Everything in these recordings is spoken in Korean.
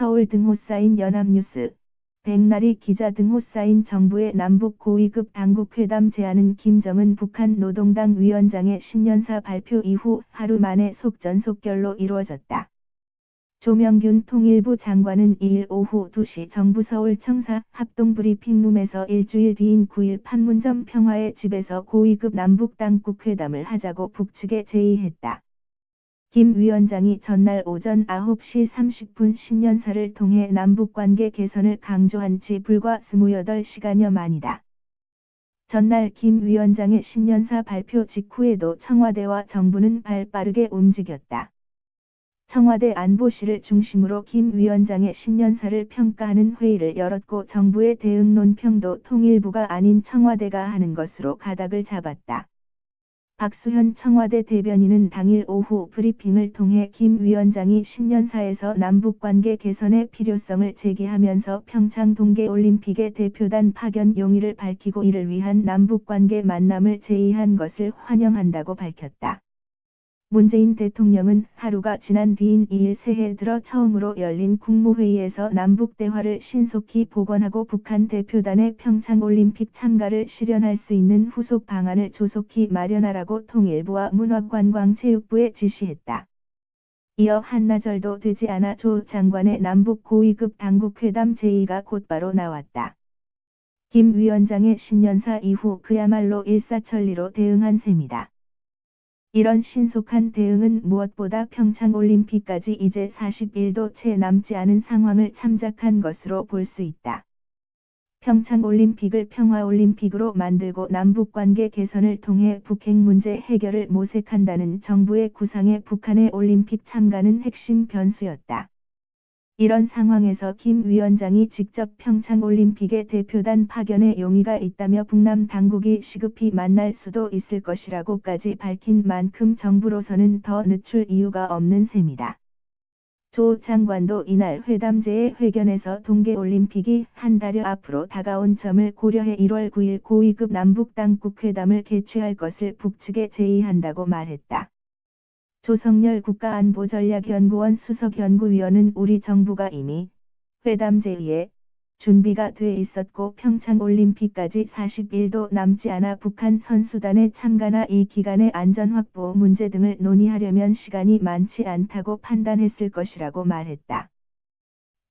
서울 등호 쌓인 연합뉴스, 백나리 기자 등호 쌓인 정부의 남북 고위급 당국회담 제안은 김정은 북한 노동당 위원장의 신년사 발표 이후 하루 만에 속전속결로 이루어졌다. 조명균 통일부 장관은 2일 오후 2시 정부 서울 청사 합동브리핑룸에서 일주일 뒤인 9일 판문점 평화의 집에서 고위급 남북 당국회담을 하자고 북측에 제의했다. 김 위원장이 전날 오전 9시 30분 신년사를 통해 남북관계 개선을 강조한 지 불과 28시간여 만이다. 전날 김 위원장의 신년사 발표 직후에도 청와대와 정부는 발빠르게 움직였다. 청와대 안보실을 중심으로 김 위원장의 신년사를 평가하는 회의를 열었고 정부의 대응 논평도 통일부가 아닌 청와대가 하는 것으로 가닥을 잡았다. 박수현 청와대 대변인은 당일 오후 브리핑을 통해 김 위원장이 신년사에서 남북관계 개선의 필요성을 제기하면서 평창 동계올림픽에 대표단 파견 용의를 밝히고 이를 위한 남북관계 만남을 제의한 것을 환영한다고 밝혔다. 문재인 대통령은 하루가 지난 뒤인 2일 새해 들어 처음으로 열린 국무회의에서 남북대화를 신속히 복원하고 북한 대표단의 평창올림픽 참가를 실현할 수 있는 후속 방안을 조속히 마련하라고 통일부와 문화관광체육부에 지시했다. 이어 한나절도 되지 않아 조 장관의 남북 고위급 당국회담 제의가 곧바로 나왔다. 김 위원장의 신년사 이후 그야말로 일사천리로 대응한 셈이다. 이런 신속한 대응은 무엇보다 평창올림픽까지 이제 40일도 채 남지 않은 상황을 참작한 것으로 볼 수 있다. 평창올림픽을 평화올림픽으로 만들고 남북관계 개선을 통해 북핵 문제 해결을 모색한다는 정부의 구상에 북한의 올림픽 참가는 핵심 변수였다. 이런 상황에서 김 위원장이 직접 평창올림픽에 대표단 파견의 용의가 있다며 북남 당국이 시급히 만날 수도 있을 것이라고까지 밝힌 만큼 정부로서는 더 늦출 이유가 없는 셈이다. 조 장관도 이날 회담제의 회견에서 동계올림픽이 한 달여 앞으로 다가온 점을 고려해 1월 9일 고위급 남북당국회담을 개최할 것을 북측에 제의한다고 말했다. 조성열 국가안보전략연구원 수석연구위원은 우리 정부가 이미 회담 제의에 준비가 돼 있었고 평창올림픽까지 40일도 남지 않아 북한 선수단의 참가나 이 기간의 안전확보 문제 등을 논의하려면 시간이 많지 않다고 판단했을 것이라고 말했다.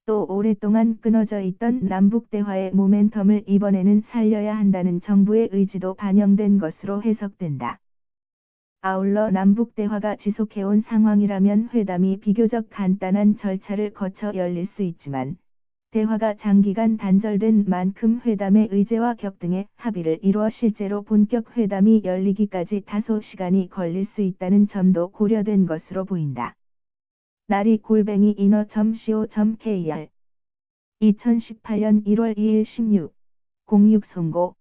또 오랫동안 끊어져 있던 남북대화의 모멘텀을 이번에는 살려야 한다는 정부의 의지도 반영된 것으로 해석된다. 아울러 남북대화가 지속해온 상황이라면 회담이 비교적 간단한 절차를 거쳐 열릴 수 있지만 대화가 장기간 단절된 만큼 회담의 의제와 격등의 합의를 이루어 실제로 본격 회담이 열리기까지 다소 시간이 걸릴 수 있다는 점도 고려된 것으로 보인다. 나리@inno.co.kr 2018년 1월 2일 16 06 송고